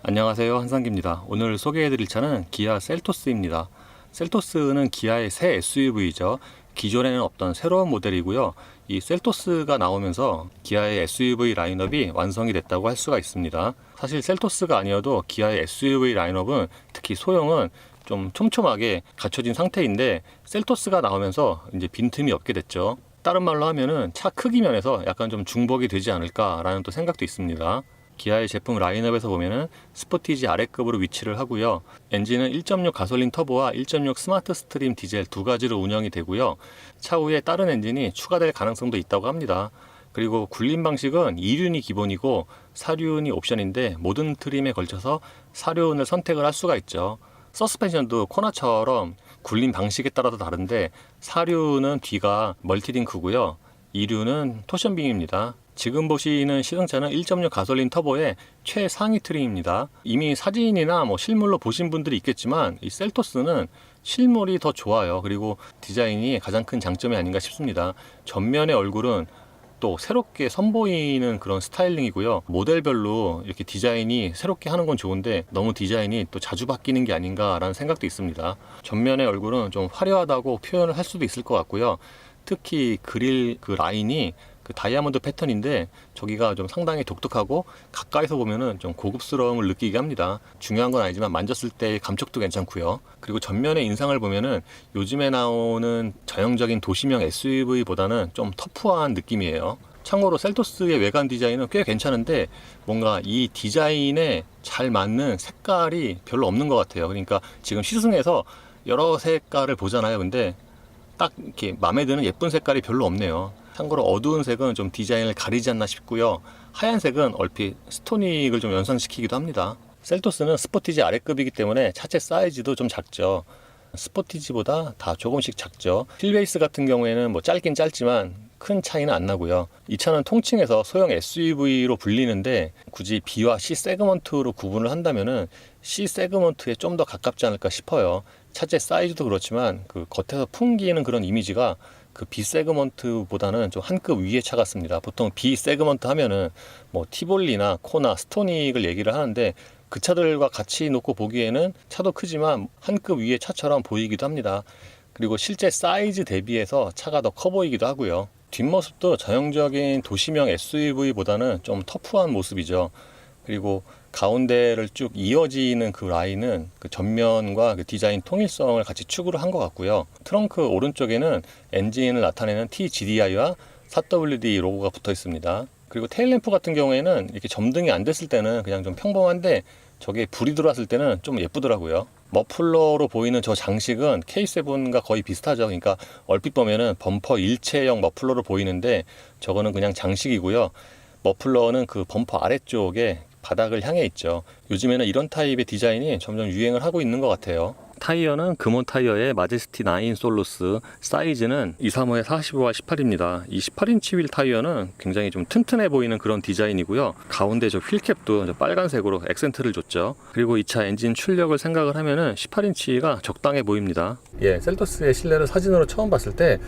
안녕하세요, 한상기입니다. 오늘 소개해드릴 차는 기아 셀토스입니다. 셀토스는 기아의 새 SUV죠. 기존에는 없던 새로운 모델이고요. 이 셀토스가 나오면서 기아의 SUV 라인업이 완성이 됐다고 할 수가 있습니다. 사실 셀토스가 아니어도 기아의 SUV 라인업은, 특히 소형은 좀 촘촘하게 갖춰진 상태인데, 셀토스가 나오면서 이제 빈틈이 없게 됐죠. 다른 말로 하면은 차 크기 면에서 약간 좀 중복이 되지 않을까라는 또 생각도 있습니다. 기아의 제품 라인업에서 보면은 스포티지 아래급으로 위치를 하고요. 엔진은 1.6 가솔린 터보와 1.6 스마트 스트림 디젤 두 가지로 운영이 되고요. 차후에 다른 엔진이 추가될 가능성도 있다고 합니다. 그리고 굴림 방식은 2륜이 기본이고 4륜이 옵션인데, 모든 트림에 걸쳐서 4륜을 선택을 할 수가 있죠. 서스펜션도 코나처럼 굴림 방식에 따라서 다른데, 4륜은 뒤가 멀티링크고요. 2륜은 토션빙입니다. 지금 보시는 시승차는 1.6 가솔린 터보의 최상위 트림입니다. 이미 사진이나 실물로 보신 분들이 있겠지만, 이 셀토스는 실물이 더 좋아요. 그리고 디자인이 가장 큰 장점이 아닌가 싶습니다. 전면의 얼굴은 또 새롭게 선보이는 그런 스타일링이고요. 모델별로 이렇게 디자인이 새롭게 하는 건 좋은데, 너무 디자인이 또 자주 바뀌는 게 아닌가라는 생각도 있습니다. 전면의 얼굴은 좀 화려하다고 표현을 할 수도 있을 것 같고요. 특히 그릴 그 라인이 그 다이아몬드 패턴인데, 저기가 좀 상당히 독특하고 가까이서 보면은 좀 고급스러움을 느끼게 합니다. 중요한 건 아니지만 만졌을 때의 감촉도 괜찮고요. 그리고 전면의 인상을 보면은 요즘에 나오는 전형적인 도시명 SUV보다는 좀 터프한 느낌이에요. 참고로 셀토스의 외관 디자인은 꽤 괜찮은데, 뭔가 이 디자인에 잘 맞는 색깔이 별로 없는 것 같아요. 그러니까 지금 시승해서 여러 색깔을 보잖아요. 근데 딱 이렇게 마음에 드는 예쁜 색깔이 별로 없네요. 참고로 어두운 색은 좀 디자인을 가리지 않나 싶고요. 하얀색은 얼핏 스토닉을 좀 연상시키기도 합니다. 셀토스는 스포티지 아래급이기 때문에 차체 사이즈도 좀 작죠. 스포티지보다 다 조금씩 작죠. 휠베이스 같은 경우에는 짧긴 짧지만 큰 차이는 안 나고요. 이 차는 통칭해서 소형 SUV로 불리는데, 굳이 B와 C 세그먼트로 구분을 한다면은 C 세그먼트에 좀 더 가깝지 않을까 싶어요. 차체 사이즈도 그렇지만 그 겉에서 풍기는 그런 이미지가 그 B 세그먼트보다는 좀 한 급 위의 차 같습니다. 보통 B 세그먼트 하면은 티볼리나 코나, 스토닉을 얘기를 하는데, 그 차들과 같이 놓고 보기에는 차도 크지만 한 급 위의 차처럼 보이기도 합니다. 그리고 실제 사이즈 대비해서 차가 더 커 보이기도 하고요. 뒷모습도 전형적인 도시명 SUV보다는 좀 터프한 모습이죠. 그리고 가운데를 쭉 이어지는 그 라인은 그 전면과 그 디자인 통일성을 같이 추구를 한 것 같고요. 트렁크 오른쪽에는 엔진을 나타내는 TGDI와 4WD 로고가 붙어 있습니다. 그리고 테일램프 같은 경우에는 이렇게 점등이 안 됐을 때는 그냥 좀 평범한데, 저게 불이 들어왔을 때는 좀 예쁘더라고요. 머플러로 보이는 저 장식은 K7과 거의 비슷하죠. 그러니까 얼핏 보면은 범퍼 일체형 머플러로 보이는데, 저거는 그냥 장식이고요. 머플러는 그 범퍼 아래쪽에 바닥을 향해 있죠. 요즘에는 이런 타입의 디자인이 점점 유행을 하고 있는 것 같아요. 타이어는 금호 타이어의 마제스티 9 솔루스, 사이즈는 235에 45와 18입니다. 이 18인치 휠 타이어는 굉장히 좀 튼튼해 보이는 그런 디자인이고요. 가운데 저 휠캡도 빨간색으로 액센트를 줬죠. 그리고 이 차 엔진 출력을 생각을 하면은 18인치가 적당해 보입니다. 셀토스의 실내를 사진으로 처음 봤을 때,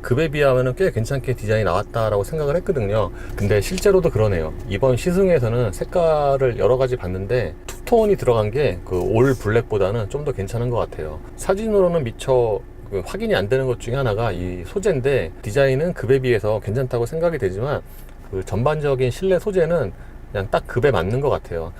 급에 비하면 꽤 괜찮게 디자인이 나왔다라고 생각을 했거든요. 근데 실제로도 그러네요. 이번 시승에서는 색깔을 여러 가지 봤는데, 투톤이 들어간 게 그 올 블랙보다는 좀 더 괜찮은 것 같아요. 사진으로는 미처 확인이 안 되는 것 중에 하나가 이 소재인데, 디자인은 급에 비해서 괜찮다고 생각이 되지만, 그 전반적인 실내 소재는 그냥 딱 급에 맞는 것 같아요.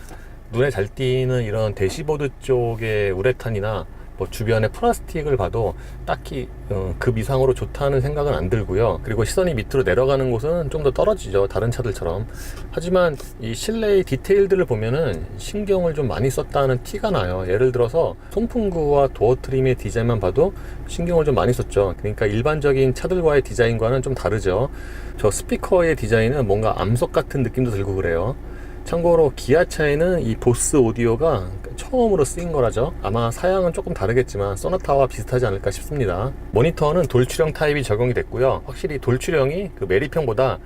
눈에 잘 띄는 이런 대시보드 쪽의 우레탄이나 주변에 플라스틱을 봐도 딱히 급 이상으로 좋다는 생각은 안 들고요. 그리고 시선이 밑으로 내려가는 곳은 좀 더 떨어지죠, 다른 차들처럼. 하지만 이 실내의 디테일들을 보면은 신경을 좀 많이 썼다는 티가 나요. 예를 들어서 송풍구와 도어 트림의 디자인만 봐도 신경을 좀 많이 썼죠. 그러니까 일반적인 차들과의 디자인과는 좀 다르죠. 저 스피커의 디자인은 뭔가 암석 같은 느낌도 들고 그래요. 참고로 기아차에는 이 보스 오디오가 처음으로 쓰인 거라죠. 아마 사양은 조금 다르겠지만 소나타와 비슷하지 않을까 싶습니다. 모니터는 돌출형 타입이 적용이 됐고요. 확실히 돌출형이 그 메리평보다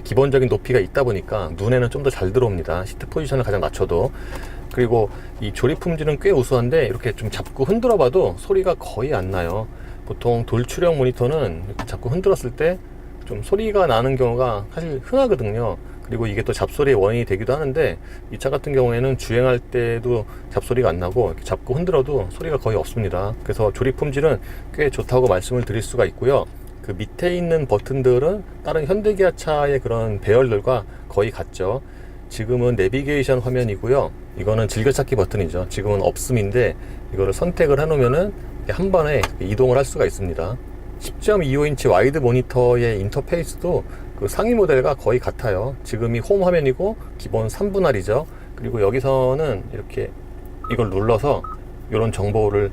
기본적인 높이가 있다 보니까 눈에는 좀 더 잘 들어옵니다. 시트 포지션을 가장 낮춰도. 그리고 이 조립 품질은 꽤 우수한데, 이렇게 좀 잡고 흔들어 봐도 소리가 거의 안 나요. 보통 돌출형 모니터는 이렇게 자꾸 흔들었을 때 좀 소리가 나는 경우가 사실 흔하거든요. 그리고 이게 또 잡소리의 원인이 되기도 하는데 이 차 같은 경우에는 주행할 때도 잡소리가 안 나고 이렇게 잡고 흔들어도 소리가 거의 없습니다. 그래서 조립 품질은 꽤 좋다고 말씀을 드릴 수가 있고요. 그 밑에 있는 버튼들은 다른 현대기아차의 그런 배열들과 거의 같죠. 지금은 내비게이션 화면이고요. 이거는 즐겨찾기 버튼이죠. 지금은 없음인데 이거를 선택을 해놓으면은 한 번에 이동을 할 수가 있습니다. 10.25인치 와이드 모니터의 인터페이스도 그 상위 모델과 거의 같아요. 지금이 홈 화면이고 기본 3분할이죠. 그리고 여기서는 이렇게 이걸 눌러서 이런 정보를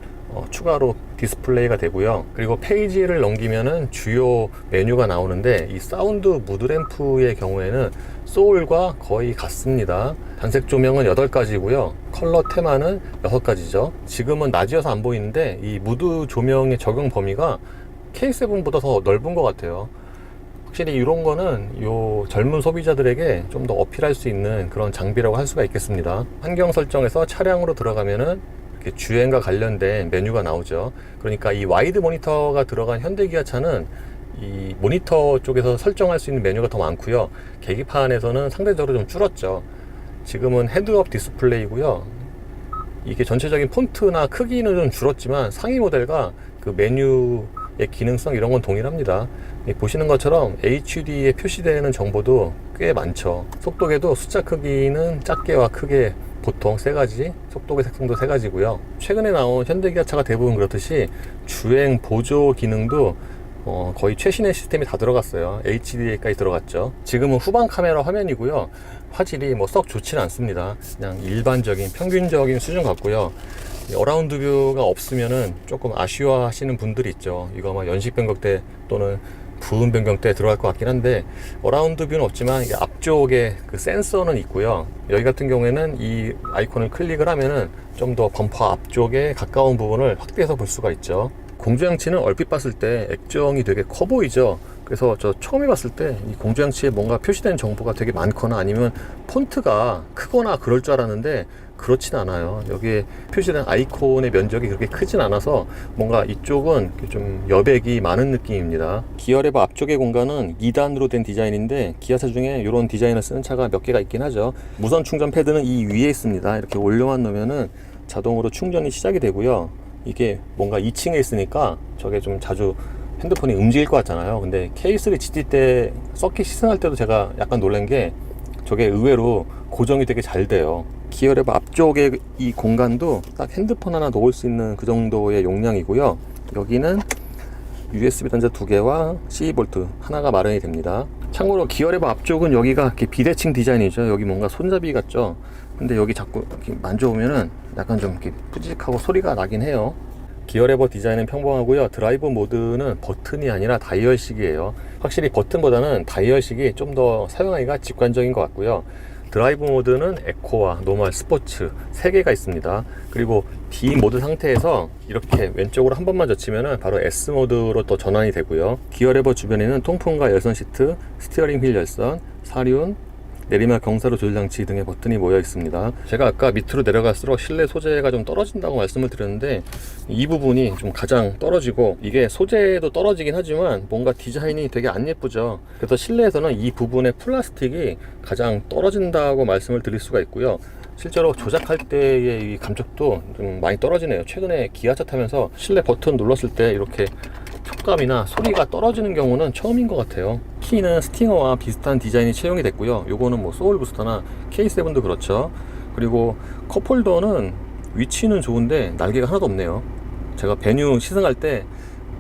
추가로 디스플레이가 되고요. 그리고 페이지를 넘기면은 주요 메뉴가 나오는데 이 사운드 무드램프의 경우에는 소울과 거의 같습니다. 단색 조명은 8가지고요. 컬러 테마는 6가지죠. 지금은 낮이어서 안 보이는데 이 무드 조명의 적용 범위가 K7보다 더 넓은 것 같아요. 확실히 이런 거는 요 젊은 소비자들에게 좀 더 어필할 수 있는 그런 장비라고 할 수가 있겠습니다. 환경 설정에서 차량으로 들어가면은 이렇게 주행과 관련된 메뉴가 나오죠. 그러니까 이 와이드 모니터가 들어간 현대기아차는 이 모니터 쪽에서 설정할 수 있는 메뉴가 더 많고요. 계기판에서는 상대적으로 좀 줄었죠. 지금은 헤드업 디스플레이고요. 이게 전체적인 폰트나 크기는 좀 줄었지만 상위 모델과 그 메뉴의 기능성 이런 건 동일합니다. 보시는 것처럼 HUD에 표시되는 정보도 꽤 많죠. 속도계도 숫자 크기는 작게와 크게 보통 3가지, 속도계 색상도 3가지고요. 최근에 나온 현대기아차가 대부분 그렇듯이 주행 보조 기능도 거의 최신의 시스템이 다 들어갔어요. HDA까지 들어갔죠. 지금은 후방 카메라 화면이고요. 화질이 뭐 썩 좋지는 않습니다. 그냥 일반적인 평균적인 수준 같고요. 어라운드 뷰가 없으면은 조금 아쉬워하시는 분들이 있죠. 이거 아마 연식 변경대 또는 부음 변경대 들어갈 것 같긴 한데 어라운드 뷰는 없지만 이게 앞쪽에 그 센서는 있고요. 여기 같은 경우에는 이 아이콘을 클릭을 하면은 좀 더 범퍼 앞쪽에 가까운 부분을 확대해서 볼 수가 있죠. 공조장치는 얼핏 봤을 때 액정이 되게 커 보이죠. 그래서 저 처음에 봤을 때 이 공조장치에 뭔가 표시된 정보가 되게 많거나 아니면 폰트가 크거나 그럴 줄 알았는데 그렇진 않아요. 여기에 표시된 아이콘의 면적이 그렇게 크진 않아서 뭔가 이쪽은 좀 여백이 많은 느낌입니다. 기어레버 앞쪽의 공간은 2단으로 된 디자인인데 기아차 중에 이런 디자인을 쓰는 차가 몇 개가 있긴 하죠. 무선 충전 패드는 이 위에 있습니다. 이렇게 올려만 놓으면은 자동으로 충전이 시작이 되고요. 이게 뭔가 2층에 있으니까 저게 좀 자주 핸드폰이 움직일 것 같잖아요. 근데 K3 GT 때 서킷 시승할 때도 제가 약간 놀란 게 저게 의외로 고정이 되게 잘 돼요. 기어레버 앞쪽에 이 공간도 딱 핸드폰 하나 넣을 수 있는 그 정도의 용량이고요. 여기는 USB 단자 2개와 CE-볼트 하나가 마련이 됩니다. 참고로 기어레버 앞쪽은 여기가 이렇게 비대칭 디자인이죠. 여기 뭔가 손잡이 같죠. 근데 여기 자꾸 이렇게 만져보면은 약간 좀 이렇게 푸직하고 소리가 나긴 해요. 기어레버 디자인은 평범하고요. 드라이브 모드는 버튼이 아니라 다이얼식이에요. 확실히 버튼보다는 다이얼식이 좀 더 사용하기가 직관적인 것 같고요. 드라이브 모드는 에코와 노멀, 스포츠 3개가 있습니다. 그리고 D 모드 상태에서 이렇게 왼쪽으로 한 번만 젖히면 바로 S 모드로 또 전환이 되고요. 기어레버 주변에는 통풍과 열선 시트, 스티어링 휠 열선, 사륜, 내리막 경사로 조절 장치 등의 버튼이 모여 있습니다. 제가 아까 밑으로 내려갈수록 실내 소재가 좀 떨어진다고 말씀을 드렸는데 이 부분이 좀 가장 떨어지고 이게 소재도 떨어지긴 하지만 뭔가 디자인이 되게 안 예쁘죠. 그래서 실내에서는 이 부분의 플라스틱이 가장 떨어진다고 말씀을 드릴 수가 있고요. 실제로 조작할 때의 이 감촉도 좀 많이 떨어지네요. 최근에 기아차 타면서 실내 버튼 눌렀을 때 이렇게 촉감이나 소리가 떨어지는 경우는 처음인 것 같아요. 키는 스팅어와 비슷한 디자인이 채용이 됐고요. 요거는 뭐 소울 부스터나 K7도 그렇죠. 그리고 컵홀더는 위치는 좋은데 날개가 하나도 없네요. 제가 베뉴 시승할 때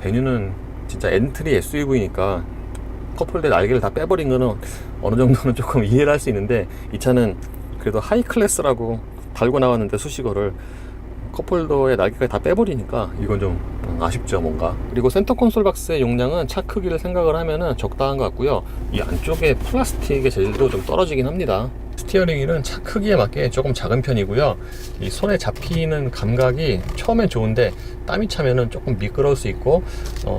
베뉴는 진짜 엔트리 SUV니까 컵홀더의 날개를 다 빼버린 거는 어느 정도는 조금 이해를 할 수 있는데 이 차는 그래도 하이 클래스라고 달고 나왔는데 수식어를 컵홀더의 날개까지 다 빼버리니까 이건 좀 아쉽죠 뭔가. 그리고 센터 콘솔 박스의 용량은 차 크기를 생각을 하면은 적당한 것 같고요. 이 안쪽에 플라스틱의 재질도 좀 떨어지긴 합니다. 스티어링 휠은 차 크기에 맞게 조금 작은 편이고요. 이 손에 잡히는 감각이 처음엔 좋은데 땀이 차면은 조금 미끄러울 수 있고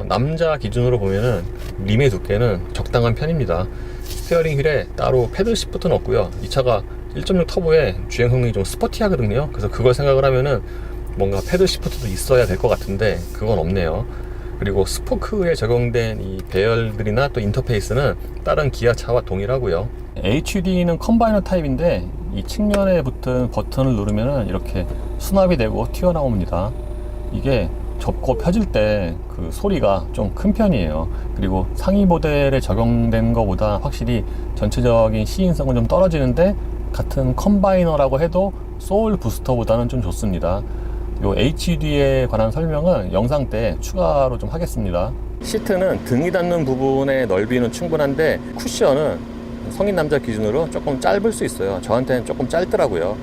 남자 기준으로 보면은 림의 두께는 적당한 편입니다. 스티어링 휠에 따로 패들 시프트는 없고요. 이 차가 1.6 터보에 주행 성능이 좀 스포티하거든요. 그래서 그걸 생각을 하면은 뭔가 패들 시프트도 있어야 될 것 같은데 그건 없네요. 그리고 스포크에 적용된 이 배열들이나 또 인터페이스는 다른 기아차와 동일하고요. HUD는 컴바이너 타입인데 이 측면에 붙은 버튼을 누르면 이렇게 수납이 되고 튀어나옵니다. 이게 접고 펴질 때 그 소리가 좀 큰 편이에요. 그리고 상위 모델에 적용된 것보다 확실히 전체적인 시인성은 좀 떨어지는데 같은 컴바이너라고 해도 소울 부스터보다는 좀 좋습니다. 요 HUD에 관한 설명은 영상 때 추가로 좀 하겠습니다. 시트는 등이 닿는 부분의 넓이는 충분한데 쿠션은 성인 남자 기준으로 조금 짧을 수 있어요. 저한테는 조금 짧더라고요.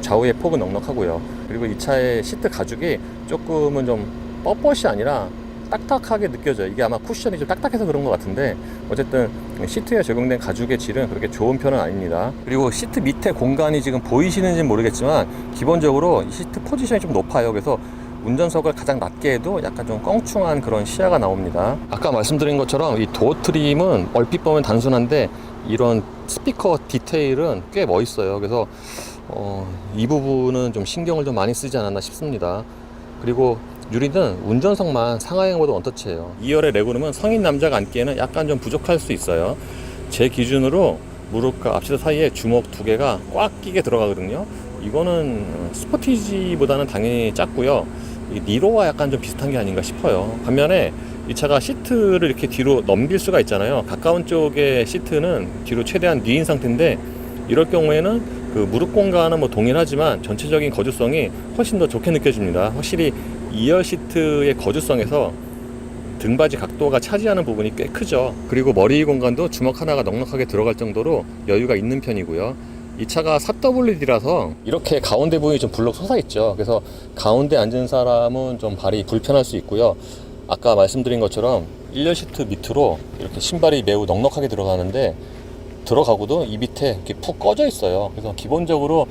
좌우의 폭은 넉넉하고요. 그리고 이 차의 시트 가죽이 조금은 좀 뻣뻣이 아니라 딱딱하게 느껴져요. 이게 아마 쿠션이 좀 딱딱해서 그런 것 같은데 어쨌든 시트에 적용된 가죽의 질은 그렇게 좋은 편은 아닙니다. 그리고 시트 밑에 공간이 지금 보이시는지는 모르겠지만 기본적으로 이 시트 포지션이 좀 높아요. 그래서 운전석을 가장 낮게 해도 약간 좀 껑충한 그런 시야가 나옵니다. 아까 말씀드린 것처럼 이 도어 트림은 얼핏 보면 단순한데 이런 스피커 디테일은 꽤 멋있어요. 그래서 이 부분은 좀 신경을 좀 많이 쓰지 않았나 싶습니다. 그리고 유리는 운전석만 상하형 모드 원터치예요. 2열의 레그룸은 성인 남자가 앉기에는 약간 좀 부족할 수 있어요. 제 기준으로 무릎과 앞시트 사이에 주먹 2개가 꽉 끼게 들어가거든요. 이거는 스포티지보다는 당연히 작고요. 이 니로와 약간 좀 비슷한 게 아닌가 싶어요. 반면에 이 차가 시트를 이렇게 뒤로 넘길 수가 있잖아요. 가까운 쪽의 시트는 뒤로 최대한 뉘인 상태인데 이럴 경우에는 그 무릎 공간은 뭐 동일하지만 전체적인 거주성이 훨씬 더 좋게 느껴집니다. 확실히 2열 시트의 거주성에서 등받이 각도가 차지하는 부분이 꽤 크죠. 그리고 머리 공간도 주먹 하나가 넉넉하게 들어갈 정도로 여유가 있는 편이고요. 이 차가 4WD라서 이렇게 가운데 부분이 좀 불룩 솟아있죠. 그래서 가운데 앉은 사람은 좀 발이 불편할 수 있고요. 아까 말씀드린 것처럼 1열 시트 밑으로 이렇게 신발이 매우 넉넉하게 들어가는데 들어가고도 이 밑에 이렇게 푹 꺼져 있어요. 그래서 기본적으로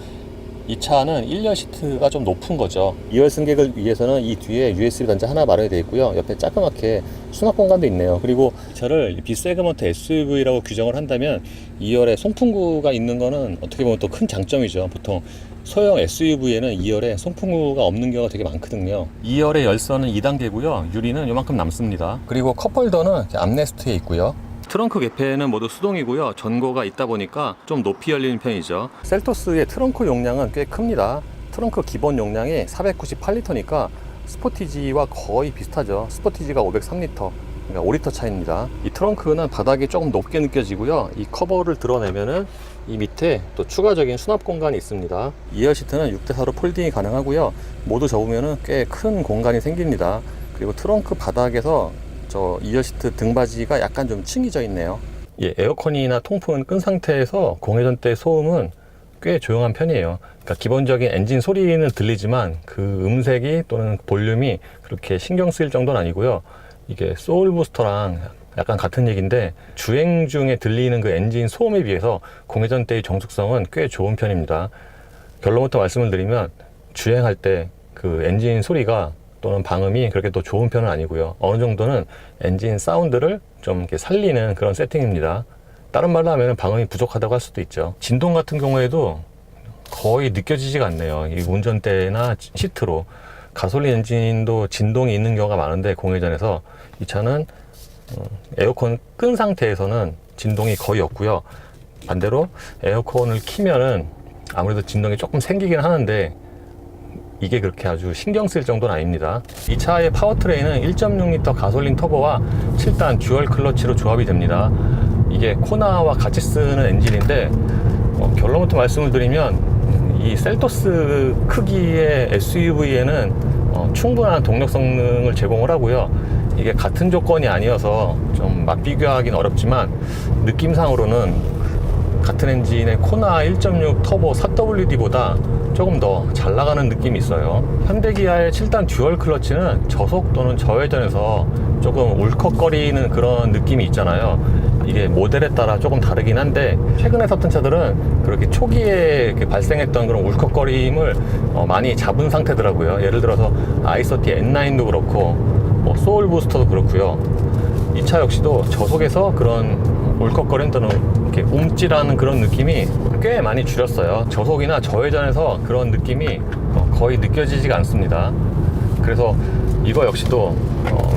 이 차는 1열 시트가 좀 높은 거죠. 2열 승객을 위해서는 이 뒤에 USB 단자 하나 마련이 되어 있고요. 옆에 자그맣게 수납 공간도 있네요. 그리고 이 차를 B세그먼트 SUV라고 규정을 한다면 2열에 송풍구가 있는 거는 어떻게 보면 또 큰 장점이죠. 보통 소형 SUV에는 2열에 송풍구가 없는 경우가 되게 많거든요. 2열의 열선은 2단계고요. 유리는 요만큼 남습니다. 그리고 컵홀더는 암레스트에 있고요. 트렁크 개폐는 모두 수동이고요. 전고가 있다 보니까 좀 높이 열리는 편이죠. 셀토스의 트렁크 용량은 꽤 큽니다. 트렁크 기본 용량이 498리터니까 스포티지와 거의 비슷하죠. 스포티지가 503리터, 그러니까 5리터 차이입니다. 이 트렁크는 바닥이 조금 높게 느껴지고요. 이 커버를 드러내면은 이 밑에 또 추가적인 수납 공간이 있습니다. 2열 시트는 6대4로 폴딩이 가능하고요. 모두 접으면은 꽤 큰 공간이 생깁니다. 그리고 트렁크 바닥에서 2열 시트 등받이가 약간 좀 층이져 있네요. 예, 에어컨이나 통풍은 끈 상태에서 공회전 때 소음은 꽤 조용한 편이에요. 그러니까 기본적인 엔진 소리는 들리지만 그 음색이 또는 볼륨이 그렇게 신경 쓰일 정도는 아니고요. 이게 소울 부스터랑 약간 같은 얘기인데 주행 중에 들리는 그 엔진 소음에 비해서 공회전 때의 정숙성은 꽤 좋은 편입니다. 결론부터 말씀을 드리면 주행할 때 그 엔진 소리가 또는 방음이 그렇게 또 좋은 편은 아니고요. 어느 정도는 엔진 사운드를 좀 이렇게 살리는 그런 세팅입니다. 다른 말로 하면 방음이 부족하다고 할 수도 있죠. 진동 같은 경우에도 거의 느껴지지가 않네요. 이 운전대나 시트로. 가솔린 엔진도 진동이 있는 경우가 많은데 공회전에서 이 차는 에어컨 끈 상태에서는 진동이 거의 없고요. 반대로 에어컨을 키면은 아무래도 진동이 조금 생기긴 하는데 이게 그렇게 아주 신경 쓸 정도는 아닙니다. 이 차의 파워트레인은 1.6L 가솔린 터보와 7단 듀얼 클러치로 조합이 됩니다. 이게 코나와 같이 쓰는 엔진인데 결론부터 말씀을 드리면 이 셀토스 크기의 SUV에는 충분한 동력 성능을 제공을 하고요. 이게 같은 조건이 아니어서 좀 맞비교하기는 어렵지만 느낌상으로는 같은 엔진의 코나 1.6 터보 4WD보다 조금 더 잘 나가는 느낌이 있어요. 현대기아의 7단 듀얼 클러치는 저속 또는 저회전에서 조금 울컥거리는 그런 느낌이 있잖아요. 이게 모델에 따라 조금 다르긴 한데 최근에 샀던 차들은 그렇게 초기에 발생했던 그런 울컥거림을 많이 잡은 상태더라고요. 예를 들어서 i30 N9도 그렇고 소울 부스터도 그렇고요. 이 차 역시도 저속에서 그런 울컥거림 또는 이렇게 움찔하는 그런 느낌이 꽤 많이 줄였어요. 저속이나 저회전에서 그런 느낌이 거의 느껴지지가 않습니다. 그래서 이거 역시도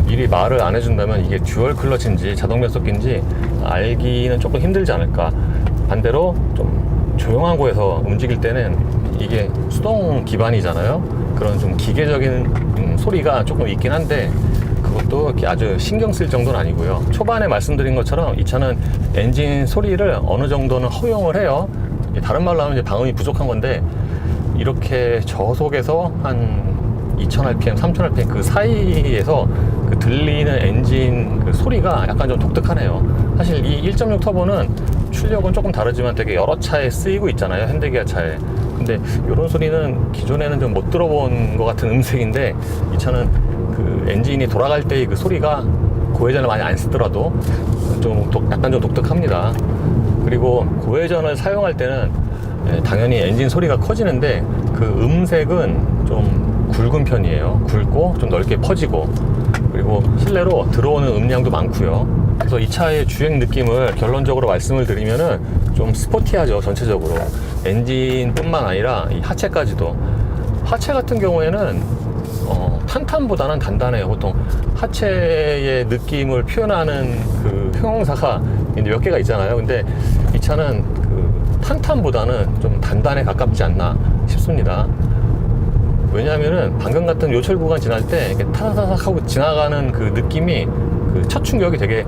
미리 말을 안 해준다면 이게 듀얼 클러치인지 자동 변속기인지 알기는 조금 힘들지 않을까. 반대로 좀 조용한 곳에서 움직일 때는 이게 수동 기반이잖아요. 그런 좀 기계적인 소리가 조금 있긴 한데 그것도 이렇게 아주 신경 쓸 정도는 아니고요. 초반에 말씀드린 것처럼 이 차는 엔진 소리를 어느 정도는 허용을 해요. 다른 말로 하면 이제 방음이 부족한 건데 이렇게 저속에서 한 2000rpm, 3000rpm 그 사이에서 그 들리는 엔진 그 소리가 약간 좀 독특하네요. 사실 이 1.6 터보는 출력은 조금 다르지만 되게 여러 차에 쓰이고 있잖아요. 현대기아 차에. 근데 이런 소리는 기존에는 좀 못 들어본 것 같은 음색인데 이 차는 그 엔진이 돌아갈 때의 그 소리가 고회전을 많이 안 쓰더라도 좀 약간 좀 독특합니다. 그리고 고회전을 사용할 때는 당연히 엔진 소리가 커지는데 그 음색은 좀 굵은 편이에요. 굵고 좀 넓게 퍼지고 그리고 실내로 들어오는 음량도 많고요. 그래서 이 차의 주행 느낌을 결론적으로 말씀을 드리면은 좀 스포티하죠. 전체적으로 엔진뿐만 아니라 이 하체까지도. 하체 같은 경우에는 탄탄보다는 단단해요. 보통 하체의 느낌을 표현하는 그 형용사가 몇 개가 있잖아요. 근데 이 차는 그 탄탄보다는 좀 단단에 가깝지 않나 싶습니다. 왜냐하면은 방금 같은 요철 구간 지날 때 이렇게 타사삭 하고 지나가는 그 느낌이 그 첫 충격이 되게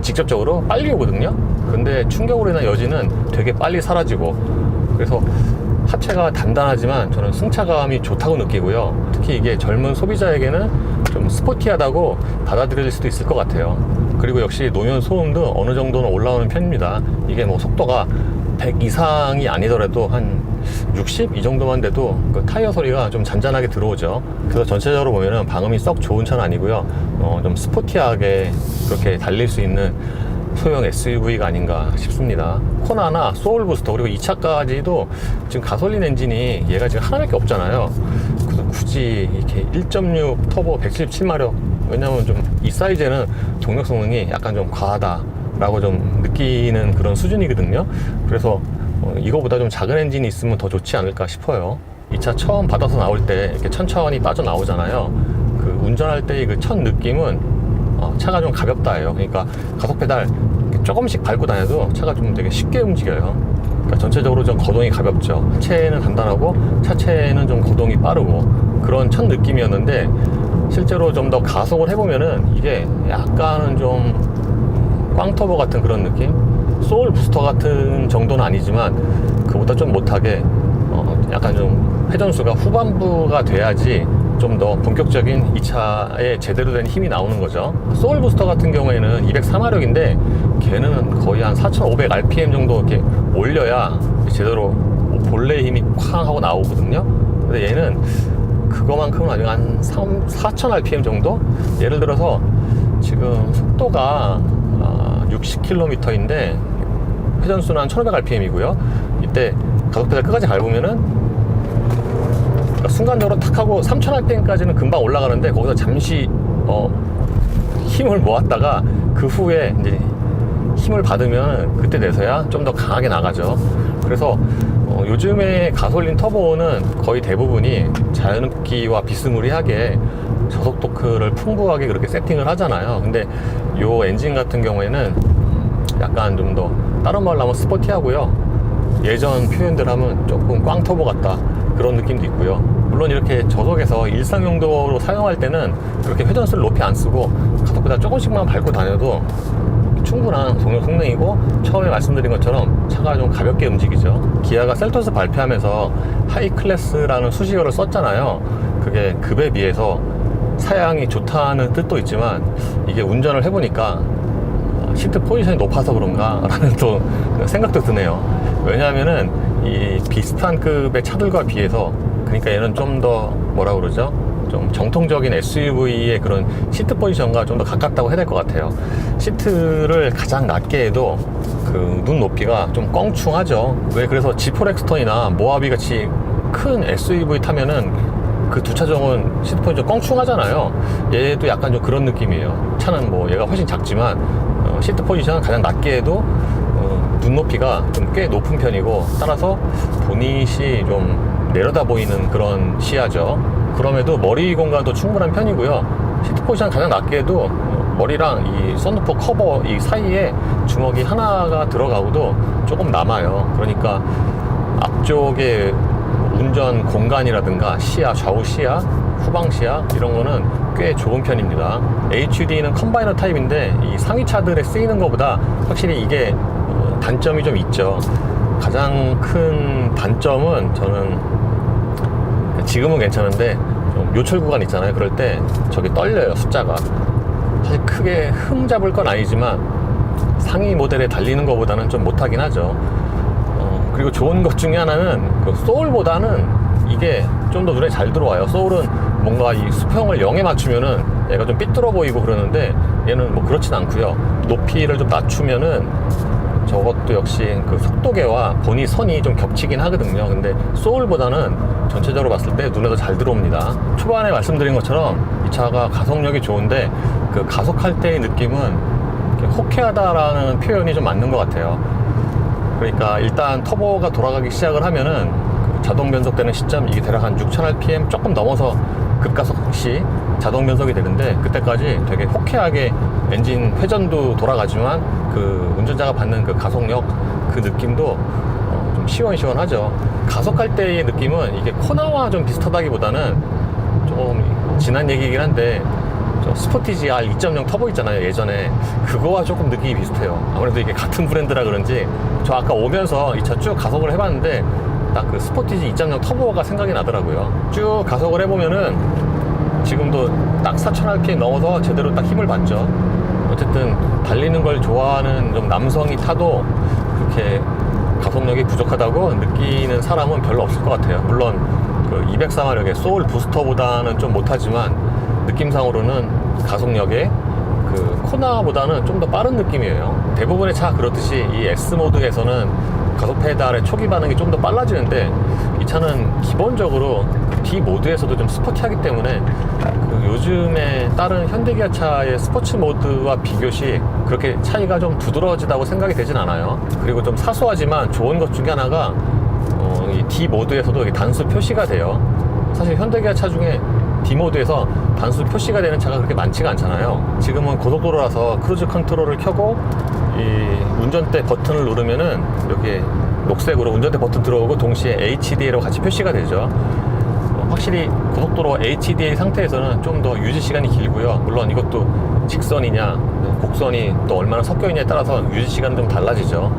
직접적으로 빨리 오거든요. 근데 충격으로 인한 여지는 되게 빨리 사라지고 그래서 하체가 단단하지만 저는 승차감이 좋다고 느끼고요. 특히 이게 젊은 소비자에게는 좀 스포티하다고 받아들일 수도 있을 것 같아요. 그리고 역시 노면 소음도 어느 정도는 올라오는 편입니다. 이게 뭐 속도가 100 이상이 아니더라도 한 60? 이 정도만 돼도 그 타이어 소리가 좀 잔잔하게 들어오죠. 그래서 전체적으로 보면은 방음이 썩 좋은 차는 아니고요. 좀 스포티하게 그렇게 달릴 수 있는 소형 SUV가 아닌가 싶습니다. 코나나 소울 부스터 그리고 이 차까지도 지금 가솔린 엔진이 얘가 지금 하나밖에 없잖아요. 그래서 굳이 이렇게 1.6 터보 117마력 왜냐면 좀 이 사이즈는 동력 성능이 약간 좀 과하다라고 좀 느끼는 그런 수준이거든요. 그래서 이거보다 좀 작은 엔진이 있으면 더 좋지 않을까 싶어요. 이 차 처음 받아서 나올 때 이렇게 천천히 빠져나오잖아요. 그 운전할 때의 그 첫 느낌은 차가 좀 가볍다예요. 그러니까 가속 페달 조금씩 밟고 다녀도 차가 좀 되게 쉽게 움직여요. 그러니까 전체적으로 좀 거동이 가볍죠. 하체는 단단하고 차체는 좀 거동이 빠르고 그런 첫 느낌이었는데 실제로 좀 더 가속을 해보면은 이게 약간은 좀 꽝터보 같은 그런 느낌? 소울 부스터 같은 정도는 아니지만 그보다 좀 못하게 약간 좀 회전수가 후반부가 돼야지 좀 더 본격적인 이 차에 제대로 된 힘이 나오는 거죠. 소울 부스터 같은 경우에는 204마력인데 걔는 거의 한 4500rpm 정도 이렇게 올려야 제대로 본래의 힘이 쾅 하고 나오거든요. 근데 얘는 그거만큼은 아니고 한 4000rpm 정도? 예를 들어서 지금 속도가 60km인데 회전수는 한 1500rpm이고요. 이때 가속 페달 끝까지 밟으면은 순간적으로 탁 하고 3000rpm까지는 금방 올라가는데 거기서 잠시 힘을 모았다가 그 후에 이제 힘을 받으면 그때 돼서야 좀 더 강하게 나가죠. 그래서 요즘에 가솔린 터보는 거의 대부분이 자연흡기와 비스무리하게 저속 토크를 풍부하게 그렇게 세팅을 하잖아요. 근데 요 엔진 같은 경우에는 약간 좀 더 다른 말로 하면 스포티하고요. 예전 표현들 하면 조금 꽝터보 같다 그런 느낌도 있고요. 물론 이렇게 저속에서 일상 용도로 사용할 때는 그렇게 회전수를 높이 안 쓰고 가속보다 조금씩만 밟고 다녀도 충분한 동력 성능이고 처음에 말씀드린 것처럼 차가 좀 가볍게 움직이죠. 기아가 셀토스 발표하면서 하이 클래스라는 수식어를 썼잖아요. 그게 급에 비해서 사양이 좋다는 뜻도 있지만 이게 운전을 해보니까 시트 포지션이 높아서 그런가 라는 또 생각도 드네요. 왜냐하면은 이 비슷한 급의 차들과 비해서 그러니까 얘는 좀 더 뭐라 그러죠? 좀 정통적인 SUV의 그런 시트 포지션과 좀 더 가깝다고 해야 될 것 같아요. 시트를 가장 낮게 해도 그 눈 높이가 좀 껑충하죠. 왜 그래서 지포 렉스턴이나 모하비 같이 큰 SUV 타면은 그 두 차종은 시트 포지션 껑충하잖아요. 얘도 약간 좀 그런 느낌이에요. 차는 뭐 얘가 훨씬 작지만 시트 포지션 가장 낮게 해도 눈높이가 좀 꽤 높은 편이고 따라서 보닛이 좀 내려다 보이는 그런 시야죠. 그럼에도 머리 공간도 충분한 편이고요. 시트 포지션 가장 낮게 해도 머리랑 이 썬루프 커버 이 사이에 주먹이 하나가 들어가고도 조금 남아요. 그러니까 앞쪽에 운전 공간이라든가 시야, 좌우 시야, 후방 시야 이런 거는 꽤 좋은 편입니다. HUD는 컴바이너 타입인데 이 상위차들에 쓰이는 것보다 확실히 이게 단점이 좀 있죠. 가장 큰 단점은 저는 지금은 괜찮은데 좀 요철 구간 있잖아요. 그럴 때 저게 떨려요, 숫자가. 사실 크게 흠 잡을 건 아니지만 상위 모델에 달리는 것보다는 좀 못하긴 하죠. 그리고 좋은 것 중에 하나는 그 소울보다는 이게 좀 더 눈에 잘 들어와요. 소울은 뭔가 이 수평을 0에 맞추면은 얘가 좀 삐뚤어 보이고 그러는데 얘는 뭐 그렇진 않고요. 높이를 좀 낮추면은 저것도 역시 그 속도계와 보니 선이 좀 겹치긴 하거든요. 근데 소울보다는 전체적으로 봤을 때 눈에 더 잘 들어옵니다. 초반에 말씀드린 것처럼 이 차가 가속력이 좋은데 그 가속할 때의 느낌은 호쾌하다라는 표현이 좀 맞는 것 같아요. 그러니까 일단 터보가 돌아가기 시작을 하면은 자동 변속되는 시점 이게 대략 한 6000rpm 조금 넘어서 급가속 시 자동 변속이 되는데 그때까지 되게 호쾌하게 엔진 회전도 돌아가지만 그 운전자가 받는 그 가속력 그 느낌도 좀 시원시원하죠. 가속할 때의 느낌은 이게 코나와 좀 비슷하다기보다는 조금 지난 얘기이긴 한데 저 스포티지 R 2.0 터보 있잖아요. 예전에 그거와 조금 느낌이 비슷해요. 아무래도 이게 같은 브랜드라 그런지 저 아까 오면서 이 차 쭉 가속을 해봤는데 딱 그 스포티지 2.0 터보가 생각이 나더라고요. 쭉 가속을 해보면은 지금도 딱 4000rpm 넘어서 제대로 딱 힘을 받죠. 어쨌든 달리는 걸 좋아하는 좀 남성이 타도 그렇게 가속력이 부족하다고 느끼는 사람은 별로 없을 것 같아요. 물론 그 204마력의 소울 부스터보다는 좀 못하지만 느낌상으로는 가속력에 그 코나보다는 좀 더 빠른 느낌이에요. 대부분의 차 그렇듯이 이 S모드에서는 가속 페달의 초기 반응이 좀 더 빨라지는데 이 차는 기본적으로 D 모드에서도 좀 스포티하기 때문에 그 요즘에 다른 현대기아차의 스포츠 모드와 비교시 그렇게 차이가 좀 두드러지다고 생각이 되진 않아요. 그리고 좀 사소하지만 좋은 것 중에 하나가 이 D 모드에서도 단수 표시가 돼요. 사실 현대기아차 중에 D 모드에서 단수 표시가 되는 차가 그렇게 많지가 않잖아요. 지금은 고속도로라서 크루즈 컨트롤을 켜고 이 운전대 버튼을 누르면은 여기 녹색으로 운전대 버튼 들어오고 동시에 HDA로 같이 표시가 되죠. 확실히 고속도로 HDA 상태에서는 좀 더 유지 시간이 길고요. 물론 이것도 직선이냐 곡선이 또 얼마나 섞여 있냐에 따라서 유지 시간은 좀 달라지죠.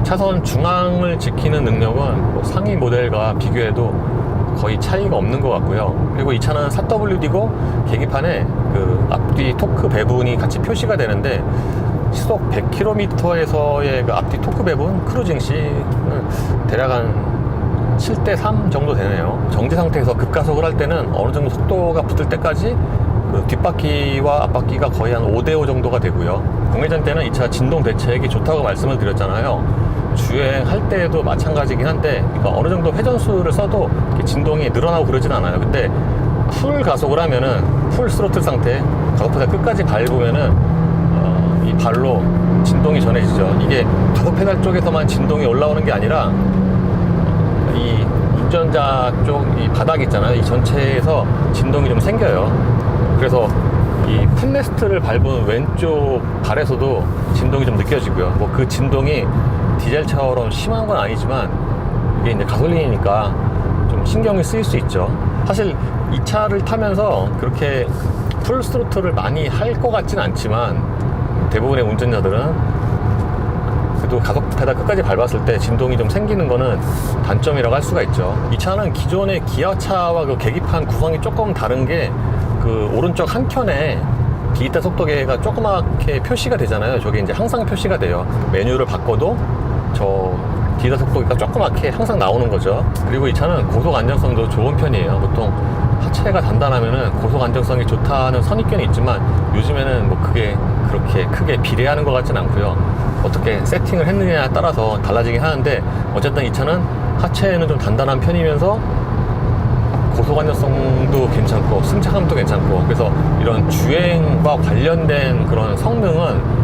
차선 중앙을 지키는 능력은 뭐 상위 모델과 비교해도 거의 차이가 없는 것 같고요. 그리고 이 차는 4WD고 계기판에 그 앞뒤 토크 배분이 같이 표시가 되는데 시속 100km에서의 그 앞뒤 토크 배분 크루징 시는 대략 한 7대3 정도 되네요. 정지 상태에서 급가속을 할 때는 어느 정도 속도가 붙을 때까지 그 뒷바퀴와 앞바퀴가 거의 한 5대5 정도가 되고요. 공회전 때는 이 차 진동 대책이 좋다고 말씀을 드렸잖아요. 주행할 때도 마찬가지긴 한데 그러니까 어느 정도 회전수를 써도 진동이 늘어나고 그러진 않아요. 근데 풀 가속을 하면은 풀 스로틀 상태 가속 페달 끝까지 밟으면은 이 발로 진동이 전해지죠. 이게 가속 페달 쪽에서만 진동이 올라오는 게 아니라 이 운전자 쪽 이 바닥 있잖아요. 이 전체에서 진동이 좀 생겨요. 그래서 이 풋레스트를 밟은 왼쪽 발에서도 진동이 좀 느껴지고요. 뭐 그 진동이 디젤차처럼 심한 건 아니지만 이게 이제 가솔린이니까 좀 신경이 쓰일 수 있죠. 사실 이 차를 타면서 그렇게 풀 스로틀을 많이 할 것 같진 않지만 대부분의 운전자들은 그래도 가속 페달 끝까지 밟았을 때 진동이 좀 생기는 거는 단점이라고 할 수가 있죠. 이 차는 기존의 기아차와 그 계기판 구성이 조금 다른 게 그 오른쪽 한 켠에 디지털 속도계가 조그맣게 표시가 되잖아요. 저게 이제 항상 표시가 돼요. 메뉴를 바꿔도 저 디지털 속도계가 조그맣게 항상 나오는 거죠. 그리고 이 차는 고속 안정성도 좋은 편이에요. 보통 하체가 단단하면은 고속 안정성이 좋다는 선입견이 있지만 요즘에는 뭐 그게 그렇게 크게 비례하는 것 같진 않고요. 어떻게 세팅을 했느냐에 따라서 달라지긴 하는데 어쨌든 이 차는 하체는 좀 단단한 편이면서 고속 안정성도 괜찮고 승차감도 괜찮고 그래서 이런 주행과 관련된 그런 성능은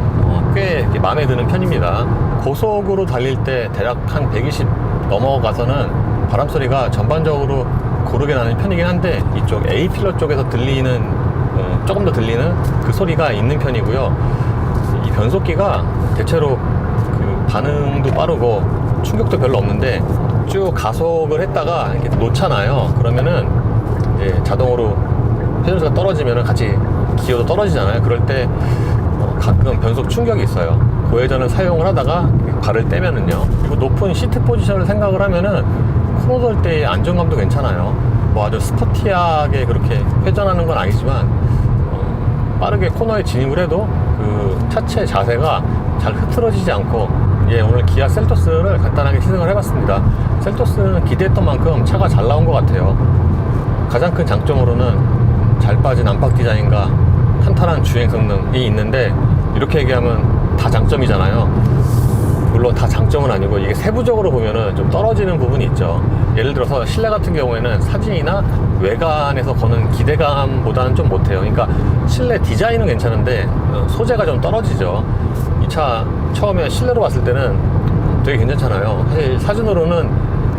꽤 마음에 드는 편입니다. 고속으로 달릴 때 대략 한 120 넘어가서는 바람 소리가 전반적으로 고르게 나는 편이긴 한데 이쪽 A필러 쪽에서 들리는 조금 더 들리는 그 소리가 있는 편이고요. 이 변속기가 대체로 그 반응도 빠르고 충격도 별로 없는데 쭉 가속을 했다가 이렇게 놓잖아요. 그러면은 이제 자동으로 회전수가 떨어지면은 같이 기어도 떨어지잖아요. 그럴 때 가끔 변속 충격이 있어요. 고회전을 사용을 하다가 발을 떼면은요. 그리고 높은 시트 포지션을 생각을 하면은 코너 돌 때의 안정감도 괜찮아요. 뭐 아주 스포티하게 그렇게 회전하는 건 아니지만 빠르게 코너에 진입을 해도 그 차체 자세가 잘 흐트러지지 않고, 예, 오늘 기아 셀토스를 간단하게 시승을 해봤습니다. 셀토스는 기대했던 만큼 차가 잘 나온 것 같아요. 가장 큰 장점으로는 잘 빠진 안팎 디자인과 탄탄한 주행 성능이 있는데, 이렇게 얘기하면 다 장점이잖아요. 물론 다 장점은 아니고 이게 세부적으로 보면은 좀 떨어지는 부분이 있죠. 예를 들어서 실내 같은 경우에는 사진이나 외관에서 거는 기대감보다는 좀 못해요. 그러니까 실내 디자인은 괜찮은데 소재가 좀 떨어지죠. 이 차 처음에 실내로 봤을 때는 되게 괜찮잖아요. 사실 사진으로는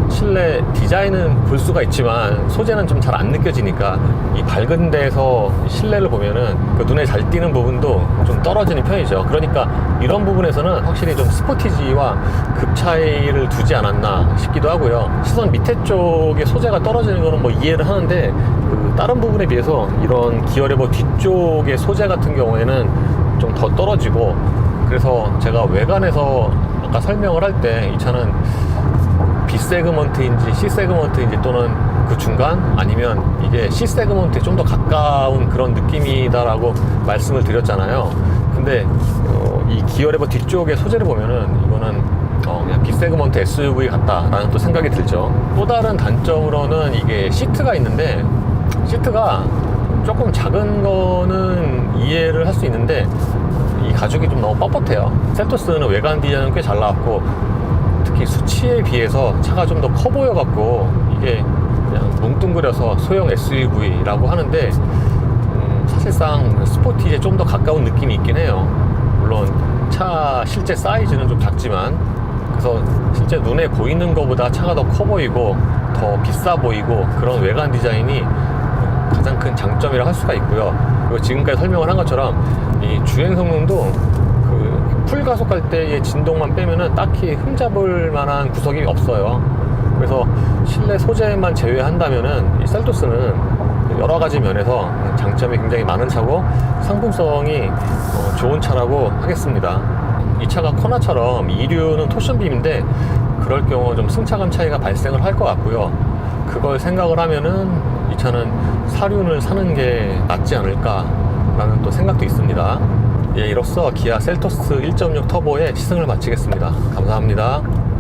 실내 디자인은 볼 수가 있지만 소재는 좀 잘 안 느껴지니까 이 밝은 데서 실내를 보면은 그 눈에 잘 띄는 부분도 좀 떨어지는 편이죠. 그러니까 이런 부분에서는 확실히 좀 스포티지와 급 차이를 두지 않았나 싶기도 하고요. 시선 밑에 쪽에 소재가 떨어지는 거는 뭐 이해를 하는데 그 다른 부분에 비해서 이런 기어레버 뒤쪽의 소재 같은 경우에는 좀 더 떨어지고, 그래서 제가 외관에서 아까 설명을 할 때 이 차는 B 세그먼트인지 C 세그먼트인지 또는 그 중간 아니면 이게 C 세그먼트에 좀 더 가까운 그런 느낌이다라고 말씀을 드렸잖아요. 근데 이 기어레버 뒤쪽의 소재를 보면은 이거는 그냥 B 세그먼트 SUV 같다라는 또 생각이 들죠. 또 다른 단점으로는 이게 시트가 있는데, 시트가 조금 작은 거는 이해를 할 수 있는데 이 가죽이 좀 너무 뻣뻣해요. 셀토스는 외관 디자인은 꽤 잘 나왔고, 특히 수치에 비해서 차가 좀 더 커 보여 갖고 이게 그냥 뭉뚱그려서 소형 SUV라고 하는데 사실상 스포티지에 좀 더 가까운 느낌이 있긴 해요. 물론 차 실제 사이즈는 좀 작지만, 그래서 실제 눈에 보이는 것보다 차가 더 커 보이고 더 비싸 보이고 그런 외관 디자인이 가장 큰 장점이라 할 수가 있고요. 그리고 지금까지 설명을 한 것처럼 이 주행 성능도 그 풀가속할 때의 진동만 빼면은 딱히 흠잡을 만한 구석이 없어요. 그래서 실내 소재만 제외한다면은 이 셀토스는 여러 가지 면에서 장점이 굉장히 많은 차고 상품성이 좋은 차라고 하겠습니다. 이 차가 코나처럼 2류는 토션빔인데 그럴 경우 좀 승차감 차이가 발생을 할 것 같고요. 그걸 생각을 하면은 이 차는 4륜을 사는 게 낫지 않을까 라는 또 생각도 있습니다. 예, 이로써 기아 셀토스 1.6 터보의 시승을 마치겠습니다. 감사합니다.